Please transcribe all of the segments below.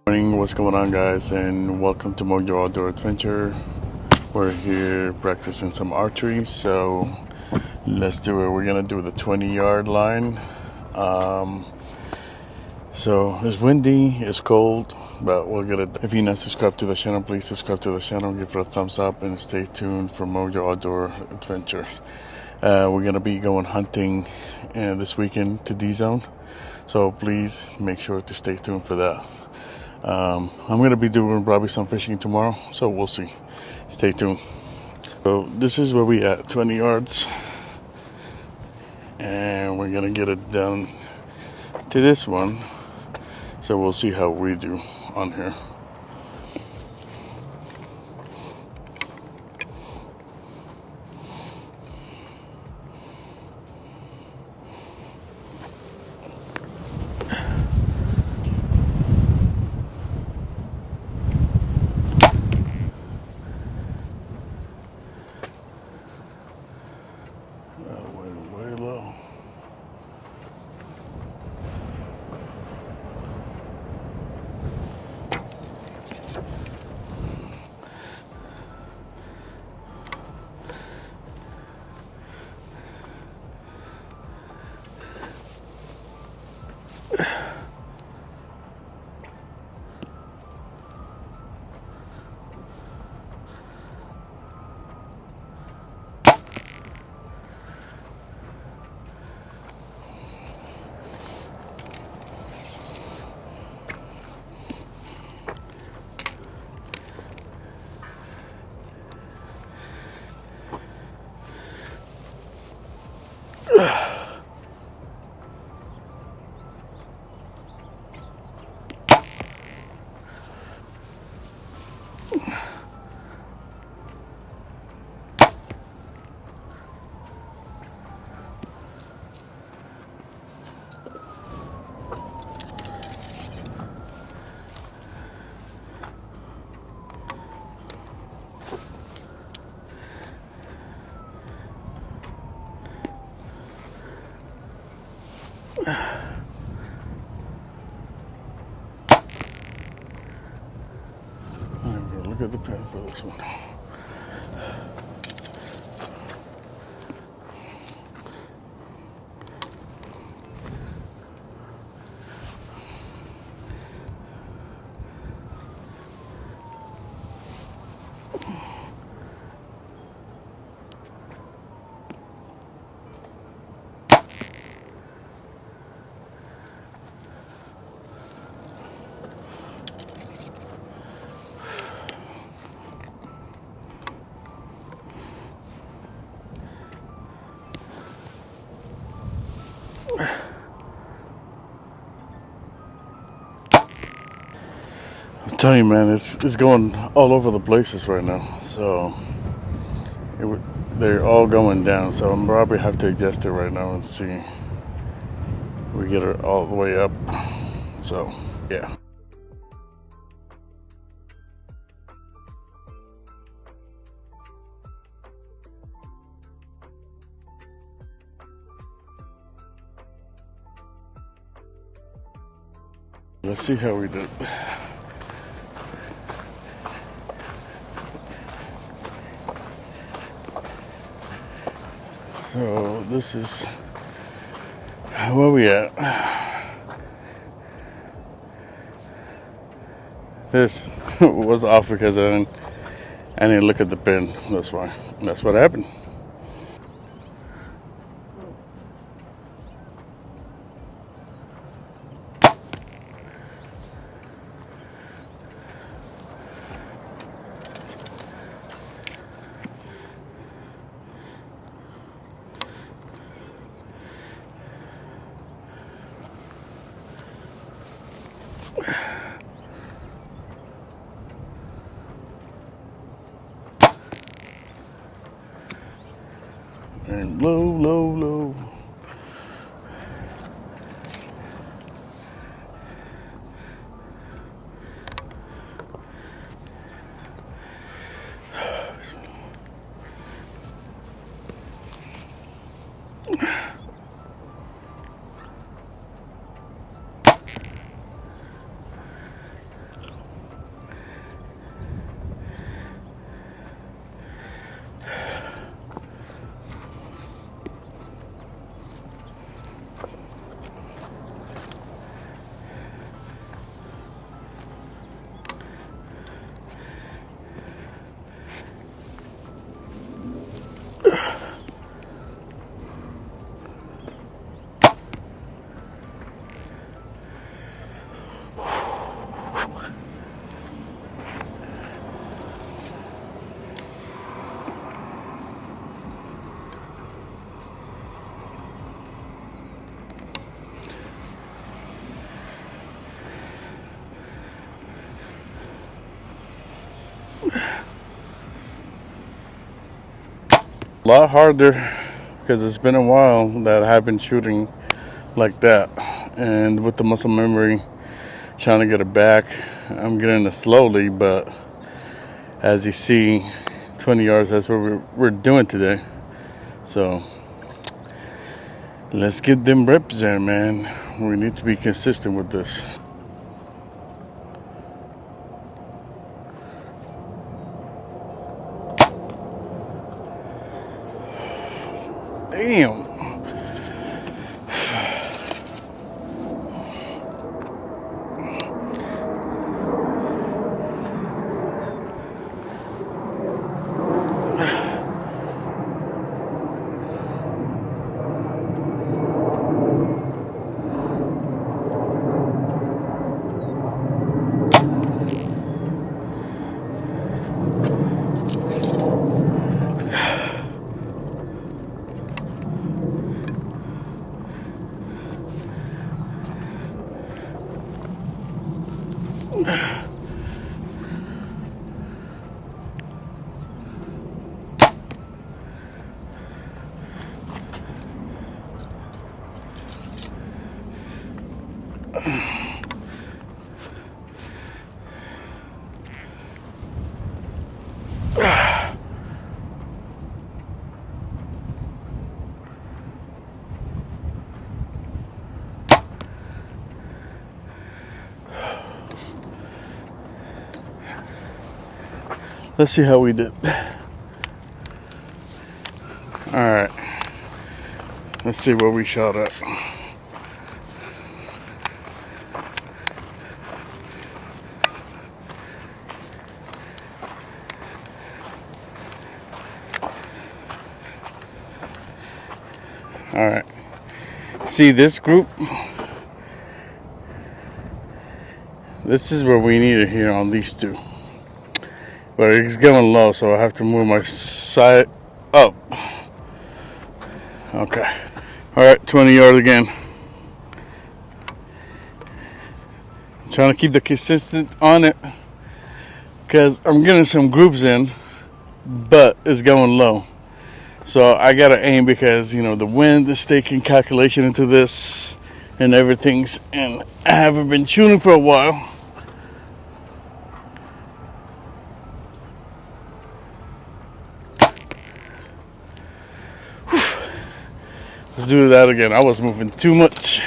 Morning, what's going on, guys, and welcome to Mojoe Outdoor Adventure. We're here practicing some archery, so let's do it. We're gonna do the 20-yard line. So it's windy, it's cold, but we'll get it. If you're not subscribed to the channel, please subscribe to the channel, give it a thumbs up, and stay tuned for Mojoe Outdoor Adventures. We're gonna be going hunting this weekend to D-Zone, so please make sure to stay tuned for that. I'm going to be doing probably some fishing tomorrow, so we'll see. Stay tuned. So this is where we at, 20 yards. And we're going to get it down to this one. So we'll see how we do on here. Way low. Look at the pin for this one. I'm telling you, man, it's going all over the places right now. So they're all going down. So I'm probably have to adjust it right now and see. We get it all the way up. So yeah. Let's see how we did. So this is where we at. This was off because I didn't look at the pin. That's why. That's what happened. And low, low, low. A lot harder because it's been a while that I have been shooting like that, and with the muscle memory, trying to get it back, I'm getting it slowly, but as you see, 20 yards, that's what we're doing today. So let's get them reps in, man. We need to be consistent with this. Damn. Let's see how we did. Alright. Let's see what we shot at. Alright. See this group? This is where we need it here on these two. But it's going low, so I have to move my side up. Okay. Alright, 20 yards again. I'm trying to keep the consistent on it, because I'm getting some groups in, but it's going low. So I gotta aim, because you know the wind is taking calculation into this and everything's, and I haven't been shooting for a while. Let's do that again. I was moving too much.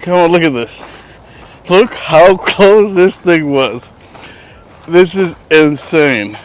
Come on, look at this. Look how close this thing was. This is insane.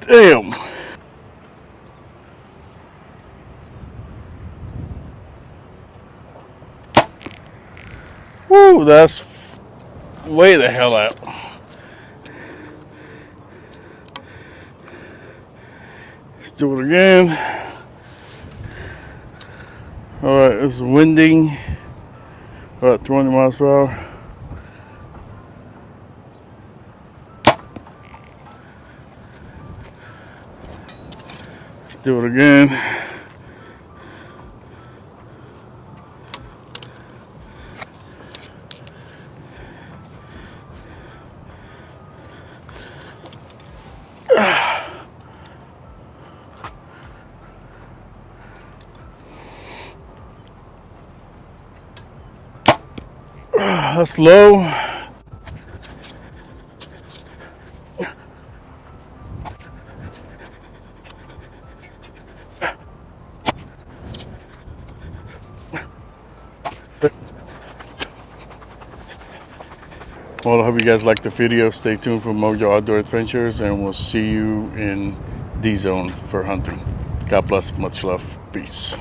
Damn. Woo, that's way the hell out. Let's do it again. Alright, it's winding about 20 miles per hour. Let's do it again. That's low. Well, I hope you guys liked the video. Stay tuned for Mojoe Outdoor Adventures, and we'll see you in D-Zone for hunting. God bless. Much love. Peace.